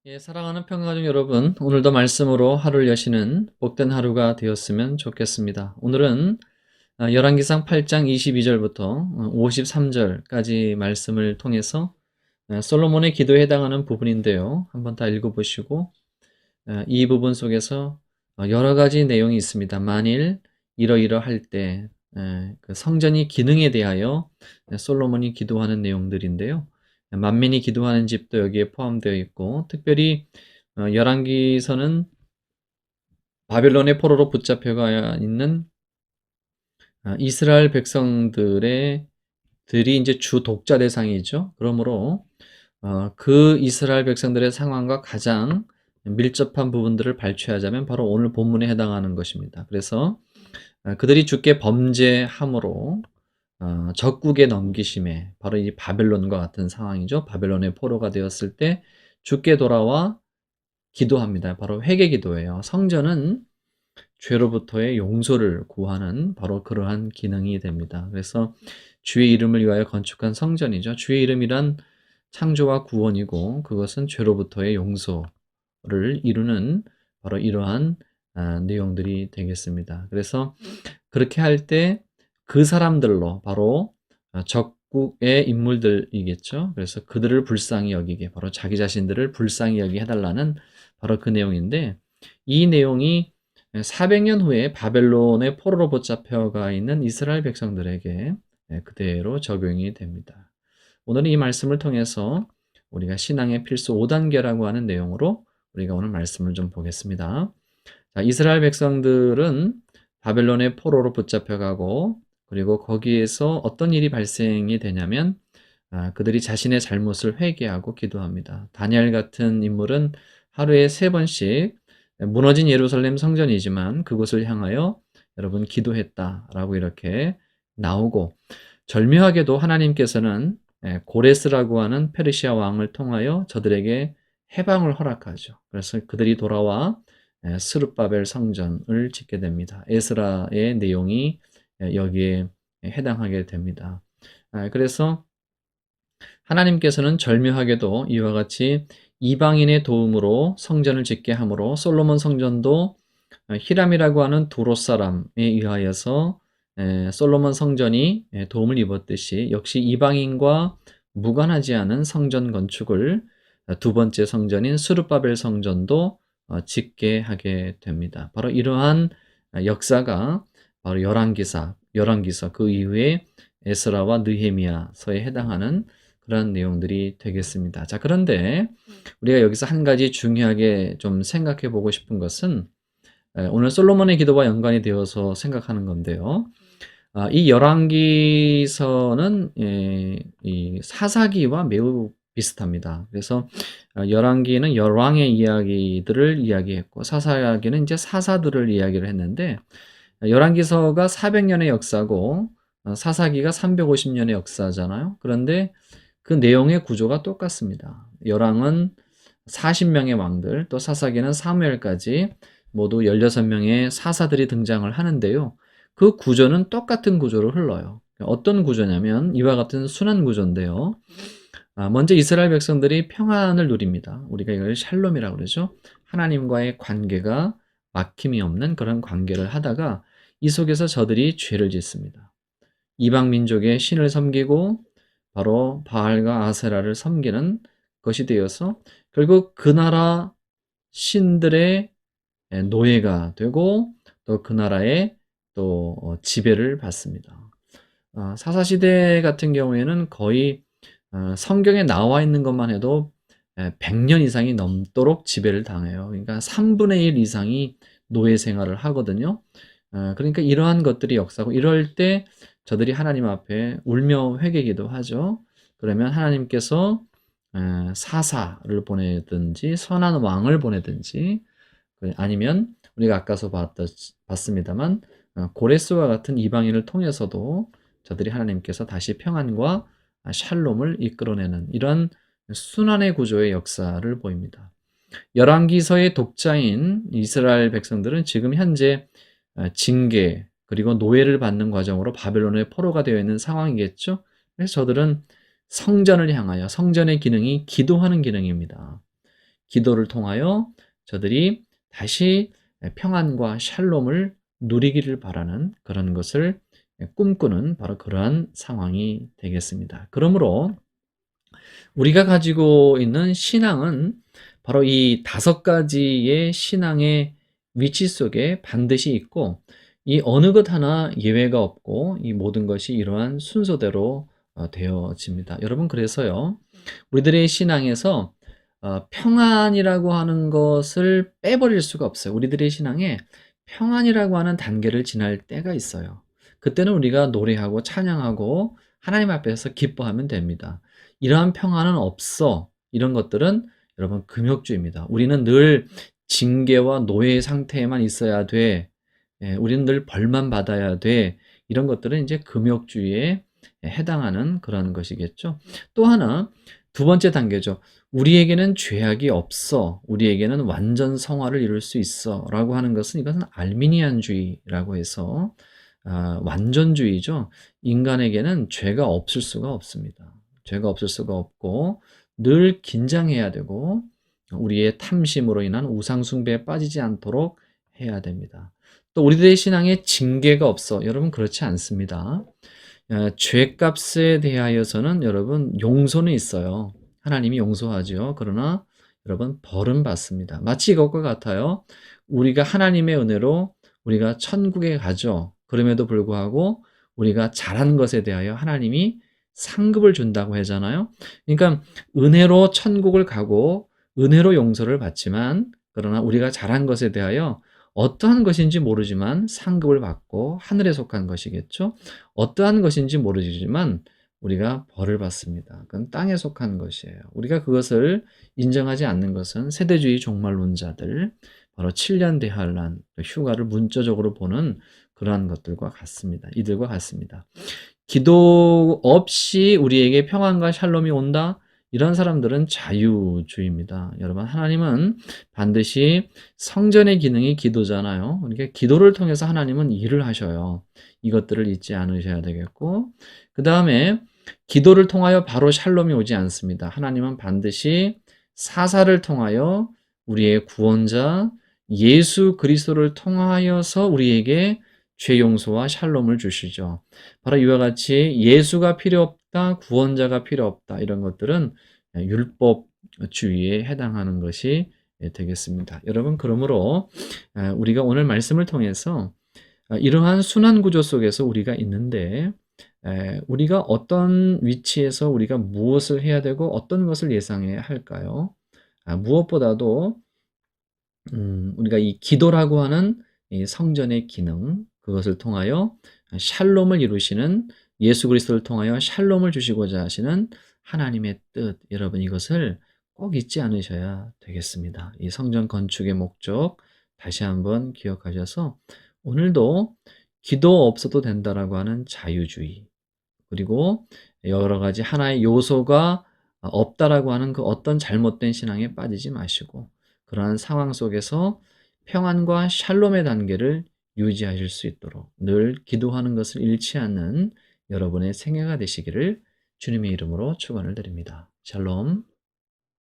예, 사랑하는 평가중 여러분, 오늘도 말씀으로 하루를 여시는 복된 하루가 되었으면 좋겠습니다. 오늘은 열왕기상 8장 22절부터 53절까지 말씀을 통해서 솔로몬의 기도에 해당하는 부분인데요. 한번 다 읽어보시고 이 부분 속에서 여러 가지 내용이 있습니다. 만일 이러이러할 때 그 성전이 기능에 대하여 솔로몬이 기도하는 내용들인데요. 만민이 기도하는 집도 여기에 포함되어 있고, 특별히 열왕기서는 바벨론의 포로로 붙잡혀가 있는 이스라엘 백성들의 들이 이제 주 독자 대상이죠. 그러므로 그 이스라엘 백성들의 상황과 가장 밀접한 부분들을 발췌하자면 바로 오늘 본문에 해당하는 것입니다. 그래서 그들이 주께 범죄함으로 적국에 넘기심에, 바로 이 바벨론과 같은 상황이죠. 바벨론의 포로가 되었을 때 주께 돌아와 기도합니다. 바로 회개 기도예요. 성전은 죄로부터의 용서를 구하는 바로 그러한 기능이 됩니다. 그래서 주의 이름을 위하여 건축한 성전이죠. 주의 이름이란 창조와 구원이고, 그것은 죄로부터의 용서를 이루는 바로 이러한 내용들이 되겠습니다. 그래서 그렇게 할 때 그 사람들로, 바로 적국의 인물들이겠죠. 그래서 그들을 불쌍히 여기게, 바로 자기 자신들을 불쌍히 여기게 해달라는 바로 그 내용인데, 이 내용이 400년 후에 바벨론의 포로로 붙잡혀가 있는 이스라엘 백성들에게 그대로 적용이 됩니다. 오늘은 이 말씀을 통해서 우리가 신앙의 필수 5단계라고 하는 내용으로 우리가 오늘 말씀을 좀 보겠습니다. 자, 이스라엘 백성들은 바벨론의 포로로 붙잡혀가고, 그리고 거기에서 어떤 일이 발생이 되냐면 그들이 자신의 잘못을 회개하고 기도합니다. 다니엘 같은 인물은 하루에 3번씩 무너진 예루살렘 성전이지만 그곳을 향하여 여러분 기도했다라고 이렇게 나오고, 절묘하게도 하나님께서는 고레스라고 하는 페르시아 왕을 통하여 저들에게 해방을 허락하죠. 그래서 그들이 돌아와 스룹바벨 성전을 짓게 됩니다. 에스라의 내용이 여기에 해당하게 됩니다. 그래서 하나님께서는 절묘하게도 이와 같이 이방인의 도움으로 성전을 짓게 하므로 솔로몬 성전도 히람이라고 하는 두롯 사람에 의하여서 솔로몬 성전이 도움을 입었듯이, 역시 이방인과 무관하지 않은 성전 건축을 두 번째 성전인 스룹바벨 성전도 짓게 하게 됩니다. 바로 이러한 역사가 바로 열왕기서 그 이후에 에스라와 느헤미야서에 해당하는 그런 내용들이 되겠습니다. 자, 그런데 우리가 여기서 한 가지 중요하게 좀 생각해 보고 싶은 것은 오늘 솔로몬의 기도와 연관이 되어서 생각하는 건데요. 이 열왕기서는 이 사사기와 매우 비슷합니다. 그래서 열왕기는 열왕의 이야기들을 이야기했고, 사사기는 이제 사사들을 이야기를 했는데, 열왕기서가 400년의 역사고 사사기가 350년의 역사잖아요. 그런데 그 내용의 구조가 똑같습니다. 열왕은 40명의 왕들, 또 사사기는 사무엘까지 모두 16명의 사사들이 등장을 하는데요. 그 구조는 똑같은 구조로 흘러요. 어떤 구조냐면 이와 같은 순환 구조인데요. 먼저 이스라엘 백성들이 평안을 누립니다. 우리가 이걸 샬롬이라고 그러죠. 하나님과의 관계가 막힘이 없는 그런 관계를 하다가 이 속에서 저들이 죄를 짓습니다. 이방 민족의 신을 섬기고 바로 바알과 아세라를 섬기는 것이 되어서 결국 그 나라 신들의 노예가 되고, 또 그 나라의 또 지배를 받습니다. 사사시대 같은 경우에는 거의 성경에 나와 있는 것만 해도 100년 이상이 넘도록 지배를 당해요. 그러니까 3분의 1 이상이 노예 생활을 하거든요. 그러니까 이러한 것들이 역사고, 이럴 때 저들이 하나님 앞에 울며 회개기도 하죠. 그러면 하나님께서 사사를 보내든지 선한 왕을 보내든지, 아니면 우리가 아까서 봤습니다만 고레스와 같은 이방인을 통해서도 저들이 하나님께서 다시 평안과 샬롬을 이끌어내는 이런 순환의 구조의 역사를 보입니다. 열왕기서의 독자인 이스라엘 백성들은 지금 현재 징계 그리고 노예를 받는 과정으로 바벨론의 포로가 되어 있는 상황이겠죠. 그래서 저들은 성전을 향하여, 성전의 기능이 기도하는 기능입니다. 기도를 통하여 저들이 다시 평안과 샬롬을 누리기를 바라는 그런 것을 꿈꾸는 바로 그러한 상황이 되겠습니다. 그러므로 우리가 가지고 있는 신앙은 바로 이 5가지의 신앙의 위치 속에 반드시 있고 이 어느 것 하나 예외가 없고 이 모든 것이 이러한 순서대로 되어집니다. 여러분 그래서요. 우리들의 신앙에서 평안이라고 하는 것을 빼버릴 수가 없어요. 우리들의 신앙에 평안이라고 하는 단계를 지날 때가 있어요. 그때는 우리가 노래하고 찬양하고 하나님 앞에서 기뻐하면 됩니다. 이러한 평안은 없어. 이런 것들은 여러분 금욕주의입니다. 우리는 늘 징계와 노예 상태에만 있어야 돼. 우리는 늘 벌만 받아야 돼. 이런 것들은 이제 금욕주의에 해당하는 그런 것이겠죠. 또 하나, 두 번째 단계죠. 우리에게는 죄악이 없어. 우리에게는 완전 성화를 이룰 수 있어. 라고 하는 것은 이것은 알미니안주의라고 해서 완전주의죠. 인간에게는 죄가 없을 수가 없습니다. 죄가 없을 수가 없고 늘 긴장해야 되고 우리의 탐심으로 인한 우상숭배에 빠지지 않도록 해야 됩니다. 또 우리들의 신앙에 징계가 없어. 여러분 그렇지 않습니다. 죄값에 대하여서는 여러분 용서는 있어요. 하나님이 용서하죠. 그러나 여러분 벌은 받습니다. 마치 이것과 같아요. 우리가 하나님의 은혜로 우리가 천국에 가죠. 그럼에도 불구하고 우리가 잘한 것에 대하여 하나님이 상급을 준다고 하잖아요. 그러니까 은혜로 천국을 가고 은혜로 용서를 받지만 그러나 우리가 잘한 것에 대하여 어떠한 것인지 모르지만 상급을 받고 하늘에 속한 것이겠죠. 어떠한 것인지 모르지만 우리가 벌을 받습니다. 그건 땅에 속한 것이에요. 우리가 그것을 인정하지 않는 것은 세대주의 종말론자들, 바로 7년 대환란, 휴가를 문자적으로 보는 그러한 것들과 같습니다. 이들과 같습니다. 기도 없이 우리에게 평안과 샬롬이 온다? 이런 사람들은 자유주의입니다. 여러분, 하나님은 반드시 성전의 기능이 기도잖아요. 그러니까 기도를 통해서 하나님은 일을 하셔요. 이것들을 잊지 않으셔야 되겠고, 그 다음에 기도를 통하여 바로 샬롬이 오지 않습니다. 하나님은 반드시 사사를 통하여 우리의 구원자 예수 그리스도를 통하여서 우리에게 죄 용서와 샬롬을 주시죠. 바로 이와 같이 예수가 필요 없다, 구원자가 필요 없다, 이런 것들은 율법주의에 해당하는 것이 되겠습니다. 여러분, 그러므로 우리가 오늘 말씀을 통해서 이러한 순환 구조 속에서 우리가 있는데 우리가 어떤 위치에서 우리가 무엇을 해야 되고 어떤 것을 예상해야 할까요? 무엇보다도 우리가 이 기도라고 하는 이 성전의 기능, 그것을 통하여 샬롬을 이루시는 예수 그리스도를 통하여 샬롬을 주시고자 하시는 하나님의 뜻, 여러분 이것을 꼭 잊지 않으셔야 되겠습니다. 이 성전 건축의 목적 다시 한번 기억하셔서 오늘도 기도 없어도 된다라고 하는 자유주의, 그리고 여러 가지 하나의 요소가 없다라고 하는 그 어떤 잘못된 신앙에 빠지지 마시고 그러한 상황 속에서 평안과 샬롬의 단계를 유지하실 수 있도록 늘 기도하는 것을 잃지 않는 여러분의 생애가 되시기를 주님의 이름으로 축원을 드립니다. 샬롬.